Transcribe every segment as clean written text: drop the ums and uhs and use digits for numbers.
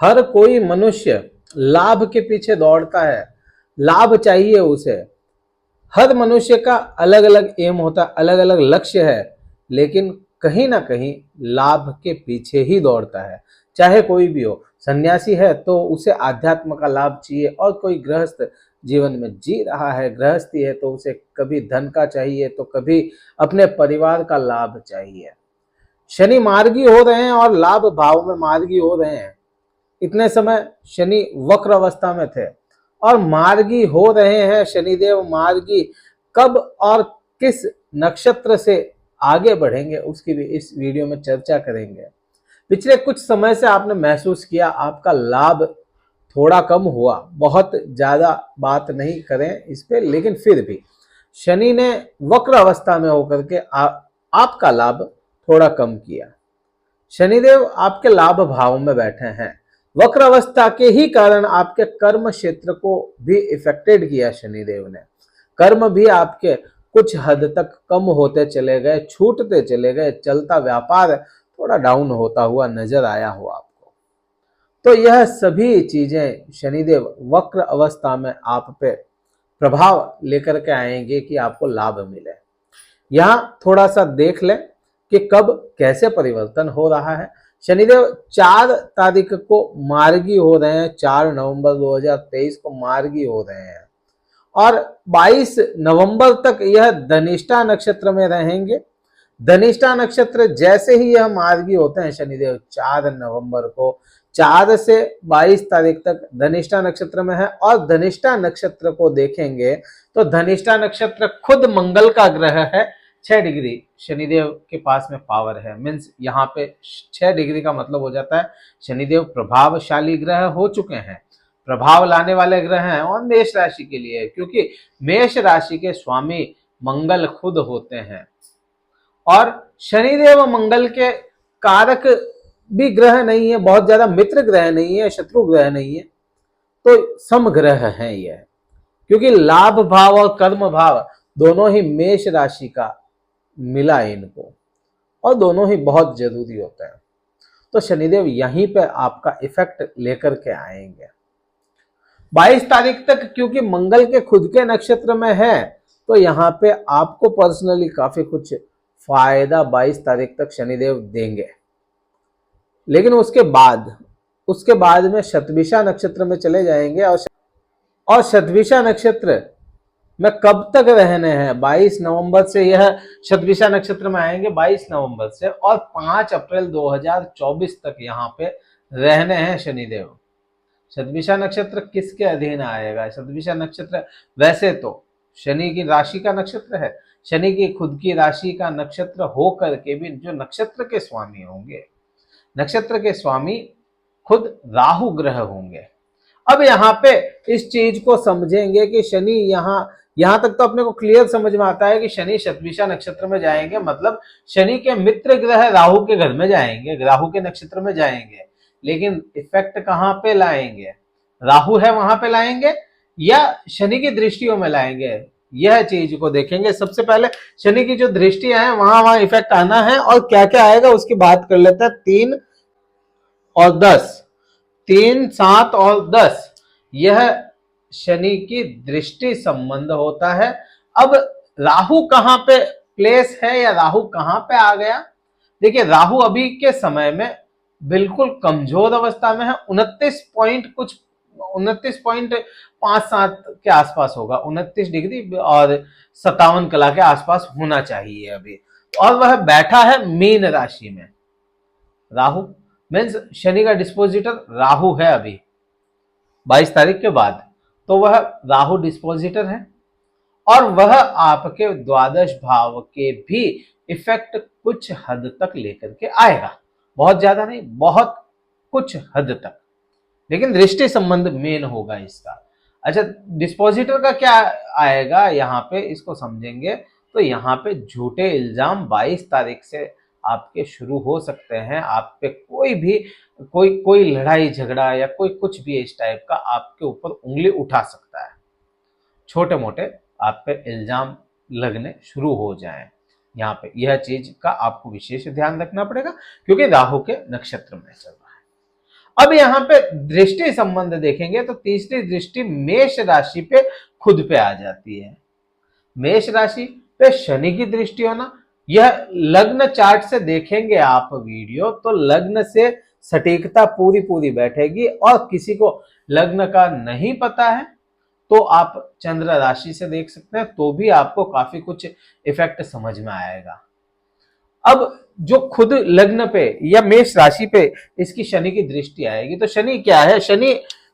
हर कोई मनुष्य लाभ के पीछे दौड़ता है, लाभ चाहिए उसे। हर मनुष्य का अलग अलग एम होता है, अलग अलग लक्ष्य है, लेकिन कहीं ना कहीं लाभ के पीछे ही दौड़ता है। चाहे कोई भी हो, सन्यासी है तो उसे आध्यात्म का लाभ चाहिए, और कोई गृहस्थ जीवन में जी रहा है, गृहस्थी है तो उसे कभी धन का चाहिए तो कभी अपने परिवार का लाभ चाहिए। शनि मार्गी हो रहे हैं और लाभ भाव में मार्गी हो रहे हैं। इतने समय शनि वक्र अवस्था में थे और मार्गी हो रहे हैं। शनिदेव मार्गी कब और किस नक्षत्र से आगे बढ़ेंगे उसकी भी इस वीडियो में चर्चा करेंगे। पिछले कुछ समय से आपने महसूस किया आपका लाभ थोड़ा कम हुआ, बहुत ज्यादा बात नहीं करें इस पे, लेकिन फिर भी शनि ने वक्र अवस्था में होकर के आपका लाभ थोड़ा कम किया। शनिदेव आपके लाभ भाव में बैठे हैं। वक्र अवस्था के ही कारण आपके कर्म क्षेत्र को भी इफेक्टेड किया शनिदेव ने। कर्म भी आपके कुछ हद तक कम होते चले गए, छूटते चले गए, चलता व्यापार थोड़ा डाउन होता हुआ नजर आया हो आपको। तो यह सभी चीजें शनिदेव वक्र अवस्था में आप पे प्रभाव लेकर के आएंगे कि आपको लाभ मिले। यहां थोड़ा सा देख लें कि कब कैसे परिवर्तन हो रहा है। शनिदेव 4 तारीख को मार्गी हो रहे हैं, 4 नवंबर 2023 को मार्गी हो रहे हैं और 22 नवंबर तक यह धनिष्ठा नक्षत्र में रहेंगे। धनिष्ठा नक्षत्र जैसे ही यह मार्गी होते हैं शनिदेव 4 नवंबर को, 4 से 22 तारीख तक धनिष्ठा नक्षत्र में है। और धनिष्ठा नक्षत्र को देखेंगे तो धनिष्ठा नक्षत्र खुद मंगल का ग्रह है। 6 डिग्री शनिदेव के पास में पावर है, मीन्स यहाँ पे 6 डिग्री का मतलब हो जाता है शनिदेव प्रभावशाली ग्रह हो चुके हैं, प्रभाव लाने वाले ग्रह हैं। और मेष राशि के लिए, क्योंकि मेष राशि के स्वामी मंगल खुद होते हैं और शनिदेव मंगल के कारक भी ग्रह नहीं है, बहुत ज्यादा मित्र ग्रह नहीं है, शत्रु ग्रह नहीं है, तो समग्रह है यह। क्योंकि लाभ भाव और कर्म भाव दोनों ही मेष राशि का मिला इनको, और दोनों ही बहुत जरूरी होते हैं। तो शनिदेव यहीं पे आपका इफेक्ट लेकर के आएंगे 22 तारीख तक। क्योंकि मंगल के खुद के नक्षत्र में है तो यहाँ पे आपको पर्सनली काफी कुछ फायदा 22 तारीख तक शनिदेव देंगे। लेकिन उसके बाद में शतभिषा नक्षत्र में चले जाएंगे और शतभिषा नक्षत्र में कब तक रहने हैं, 22 नवंबर से यह शतभिषा नक्षत्र में आएंगे 22 नवंबर से, और 5 अप्रैल 2024 तक यहाँ पे रहने हैं शनिदेव। शतभिषा नक्षत्र किसके अधीन आएगा? शतभिषा नक्षत्र वैसे तो शनि की राशि का नक्षत्र है, शनि की खुद की राशि का नक्षत्र हो करके भी जो नक्षत्र के स्वामी होंगे, नक्षत्र के स्वामी खुद राहु ग्रह होंगे। अब यहाँ पे इस चीज को समझेंगे कि शनि यहाँ तक तो अपने को क्लियर समझ में आता है कि शनि शतभिषा नक्षत्र में जाएंगे, मतलब शनि के मित्र ग्रह राहु के घर में जाएंगे, राहु के नक्षत्र में जाएंगे। लेकिन इफेक्ट कहाँ पे लाएंगे? राहु है वहां पे लाएंगे या शनि की दृष्टियों में लाएंगे? यह चीज को देखेंगे। सबसे पहले शनि की जो दृष्टियां हैं वहां इफेक्ट आना है, और क्या क्या आएगा उसकी बात कर लेते हैं। 3 और 10, 3, 7 और 10 यह शनि की दृष्टि संबंध होता है। अब राहु कहां पे प्लेस है या राहु कहां पे आ गया? देखिए राहु अभी के समय में बिल्कुल कमजोर अवस्था में है। 29.57 के आसपास होगा, 29 डिग्री और 57 कला के आसपास होना चाहिए अभी। और वह बैठा है मीन राशि में। राहु मीन्स शनि का डिस्पोजिटर राहु है अभी 22 तारीख के बाद, तो वह राहु डिस्पोजिटर है और वह आपके द्वादश भाव के भी इफेक्ट कुछ हद तक लेकर के आएगा। बहुत ज्यादा नहीं, बहुत कुछ हद तक, लेकिन दृष्टि संबंध मेन होगा इसका। अच्छा, डिस्पोजिटर का क्या आएगा यहाँ पे, इसको समझेंगे तो यहाँ पे झूठे इल्जाम 22 तारीख से आपके शुरू हो सकते हैं। आप पे कोई भी कोई लड़ाई झगड़ा या कोई कुछ भी इस टाइप का आपके ऊपर उंगली उठा सकता है, छोटे मोटे आप पे इल्जाम लगने शुरू हो जाएं। यहाँ पे यह चीज का आपको विशेष ध्यान रखना पड़ेगा क्योंकि राहु के नक्षत्र में चल रहा है। अब यहाँ पे दृष्टि संबंध देखेंगे तो तीसरी दृष्टि मेष राशि पे खुद पे आ जाती है। मेष राशि पे शनि की दृष्टि होना, यह लग्न चार्ट से देखेंगे आप वीडियो तो लग्न से सटीकता पूरी पूरी बैठेगी। और किसी को लग्न का नहीं पता है तो आप चंद्र राशि से देख सकते हैं, तो भी आपको काफी कुछ इफेक्ट समझ में आएगा। अब जो खुद लग्न पे या मेष राशि पे इसकी शनि की दृष्टि आएगी तो शनि क्या है, शनि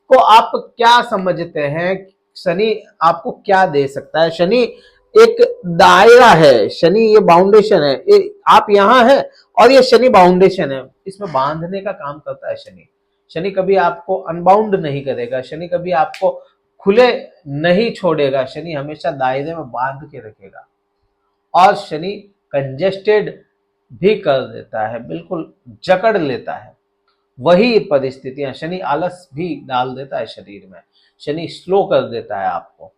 को आप क्या समझते हैं, शनि आपको क्या दे सकता है? शनि एक दायरा है, शनि ये बाउंडेशन है, आप यहां है और ये शनि बाउंडेशन है, इसमें बांधने का काम करता है शनि। शनि कभी आपको अनबाउंड नहीं करेगा, शनि कभी आपको खुले नहीं छोड़ेगा, शनि हमेशा दायरे में बांध के रखेगा। और शनि कंजेस्टेड भी कर देता है, बिल्कुल जकड़ लेता है। वही परिस्थितियां, शनि आलस भी डाल देता है शरीर में, शनि स्लो कर देता है आपको।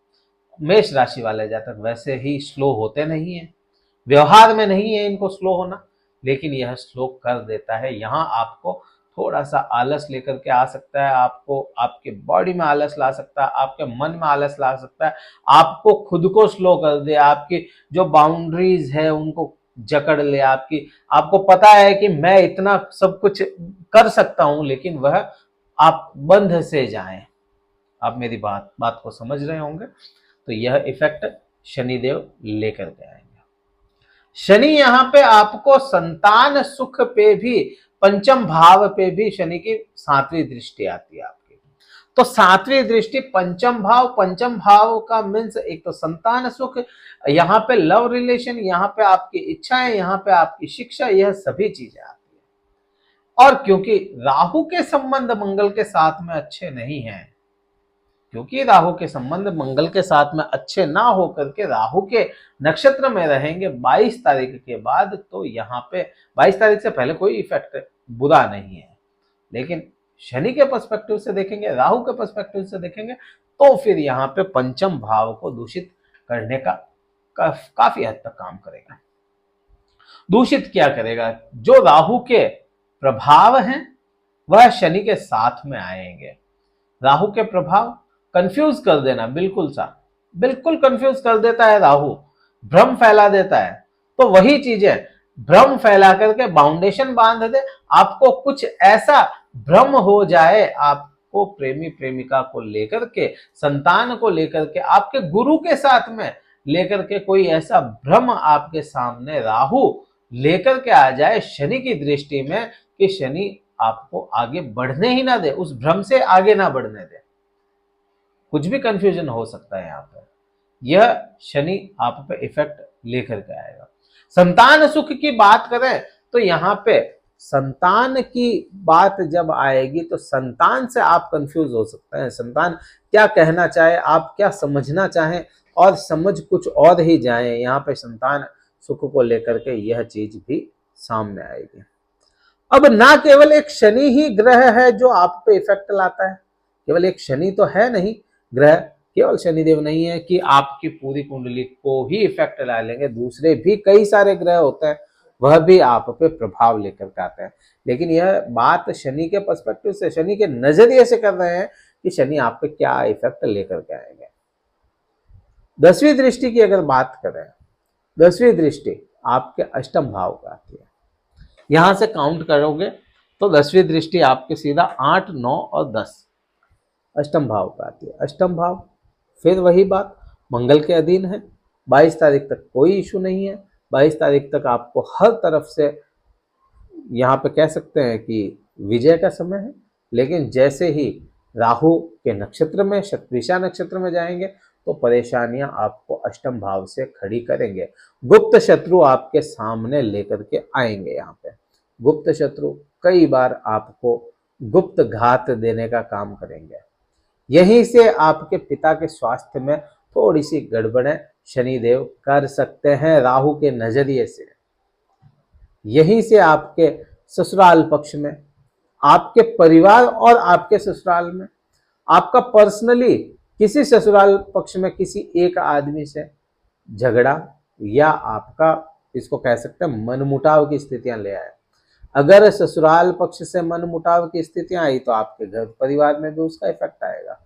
मेष राशि वाले जातक वैसे ही स्लो होते नहीं है, व्यवहार में नहीं है इनको स्लो होना, लेकिन यह स्लो कर देता है। यहाँ आपको थोड़ा सा आलस लेकर के आ सकता है, आपको आपके बॉडी में आलस ला सकता है, आपके मन में आलस ला सकता है, आपको खुद को स्लो कर दे, आपकी जो बाउंड्रीज है उनको जकड़ ले आपकी। आपको पता है कि मैं इतना सब कुछ कर सकता हूं, लेकिन वह आप बंध से जाएं। आप मेरी बात को समझ रहे होंगे। तो यह इफेक्ट शनिदेव लेकर के आएंगे। शनि यहाँ पे आपको संतान सुख पे भी, पंचम भाव पे भी शनि की 7वीं दृष्टि आती है आपकी। तो 7वीं दृष्टि पंचम भाव का मीन्स एक तो संतान सुख, यहाँ पे लव रिलेशन, यहाँ पे आपकी इच्छाएं, यहाँ पे आपकी शिक्षा, यह सभी चीजें आती है। और क्योंकि राहु के संबंध मंगल के साथ में अच्छे नहीं हैं, क्योंकि राहु के संबंध मंगल के साथ में अच्छे ना होकर के राहु के नक्षत्र में रहेंगे 22 तारीख के बाद, तो यहाँ पे 22 तारीख से पहले कोई इफेक्ट बुरा नहीं है। लेकिन शनि के पर्सपेक्टिव से देखेंगे, राहु के पर्सपेक्टिव से देखेंगे, तो फिर यहाँ पे पंचम भाव को दूषित करने का काफी हद तक काम करेगा। दूषित क्या करेगा? जो राहु के प्रभाव हैं वह शनि के साथ में आएंगे। राहु के प्रभाव कंफ्यूज कर देना, बिल्कुल कंफ्यूज कर देता है राहु, भ्रम फैला देता है। तो वही चीजें भ्रम फैला करके बाउंडेशन बांध दे, आपको कुछ ऐसा भ्रम हो जाए, आपको प्रेमी प्रेमिका को लेकर के, संतान को लेकर के, आपके गुरु के साथ में लेकर के कोई ऐसा भ्रम आपके सामने राहु लेकर के आ जाए शनि की दृष्टि में, कि शनि आपको आगे बढ़ने ही ना दे, उस भ्रम से आगे ना बढ़ने दे। कुछ भी कंफ्यूजन हो सकता है यहाँ पर, यह शनि आप पे इफेक्ट लेकर के आएगा। संतान सुख की बात करें तो यहाँ पे संतान की बात जब आएगी तो संतान से आप कंफ्यूज हो सकते हैं, संतान क्या कहना चाहे, आप क्या समझना चाहें और समझ कुछ और ही जाए। यहाँ पे संतान सुख को लेकर के यह चीज भी सामने आएगी। अब ना केवल एक शनि ही ग्रह है जो आप पे इफेक्ट लाता है, केवल एक शनि तो है नहीं ग्रह, केवल शनिदेव नहीं है कि आपकी पूरी कुंडली को ही इफेक्ट ला लेंगे, दूसरे भी कई सारे ग्रह होते हैं, वह भी आप पे प्रभाव लेकर के आते हैं। लेकिन यह बात शनि के पर्सपेक्टिव से, शनि के नजरिए से कर रहे हैं कि शनि आप पे क्या इफेक्ट लेकर के आएंगे। 10वीं दृष्टि की अगर बात करें, 10वीं दृष्टि आपके अष्टम भाव का आती है। यहां से काउंट करोगे तो 10वीं दृष्टि आपके सीधा 8, 9 और 10 अष्टम भाव का आती है। अष्टम भाव फिर वही बात, मंगल के अधीन है। 22 तारीख तक कोई इशू नहीं है, 22 तारीख तक आपको हर तरफ से यहाँ पे कह सकते हैं कि विजय का समय है। लेकिन जैसे ही राहु के नक्षत्र में, शतभिषा नक्षत्र में जाएंगे तो परेशानियां आपको अष्टम भाव से खड़ी करेंगे। गुप्त शत्रु आपके सामने लेकर के आएंगे। यहाँ पे गुप्त शत्रु कई बार आपको गुप्त घात देने का काम करेंगे। यहीं से आपके पिता के स्वास्थ्य में थोड़ी सी गड़बड़ें शनिदेव कर सकते हैं राहु के नजरिए से। यहीं से आपके ससुराल पक्ष में, आपके परिवार और आपके ससुराल में, आपका पर्सनली किसी ससुराल पक्ष में किसी एक आदमी से झगड़ा या आपका इसको कह सकते हैं मनमुटाव की स्थितियां ले आए। अगर ससुराल पक्ष से मन मुटाव की स्थितियां आई तो आपके घर परिवार में भी उसका इफेक्ट आएगा।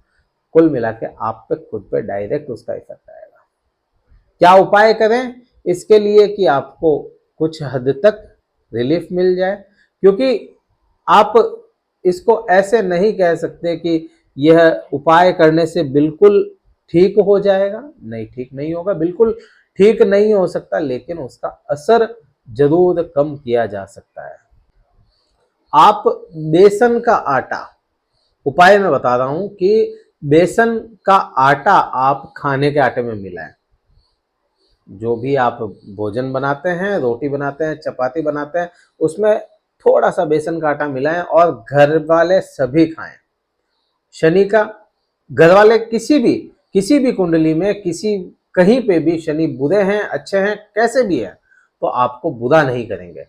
कुल मिला के आप पे खुद पे डायरेक्ट उसका इफेक्ट आएगा। क्या उपाय करें इसके लिए कि आपको कुछ हद तक रिलीफ मिल जाए, क्योंकि आप इसको ऐसे नहीं कह सकते कि यह उपाय करने से बिल्कुल ठीक हो जाएगा। नहीं, ठीक नहीं होगा, बिल्कुल ठीक नहीं हो सकता, लेकिन उसका असर जरूर कम किया जा सकता है। आप बेसन का आटा, उपाय मैं बता रहा हूं कि बेसन का आटा आप खाने के आटे में मिलाएं। जो भी आप भोजन बनाते हैं, रोटी बनाते हैं, चपाती बनाते हैं, उसमें थोड़ा सा बेसन का आटा मिलाएं और घर वाले सभी खाएं। शनि का घर वाले किसी भी कुंडली में कहीं पे भी शनि बुरे हैं, अच्छे हैं, कैसे भी हैं, तो आपको बुरा नहीं करेंगे।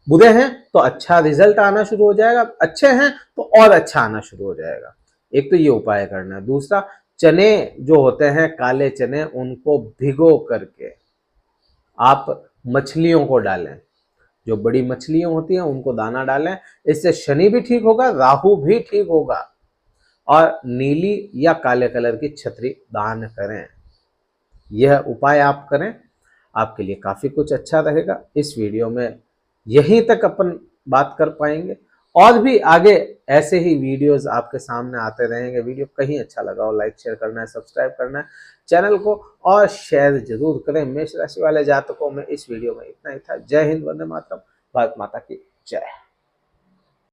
बुरे हैं तो अच्छा रिजल्ट आना शुरू हो जाएगा, अच्छे हैं तो और अच्छा आना शुरू हो जाएगा। एक तो ये उपाय करना है। दूसरा, चने जो होते हैं काले चने, उनको भिगो करके आप मछलियों को डालें। जो बड़ी मछलियां होती हैं उनको दाना डालें। इससे शनि भी ठीक होगा, राहु भी ठीक होगा। और नीली या काले कलर की छतरी दान करें। यह उपाय आप करें, आपके लिए काफी कुछ अच्छा रहेगा। इस वीडियो में यहीं तक अपन बात कर पाएंगे, और भी आगे ऐसे ही वीडियोस आपके सामने आते रहेंगे। वीडियो कहीं अच्छा लगा हो लाइक शेयर करना है, सब्सक्राइब करना है चैनल को, और शेयर जरूर करें। मेष राशि वाले जातकों में इस वीडियो में इतना ही था। जय हिंद, वंदे मातरम, भारत माता की जय।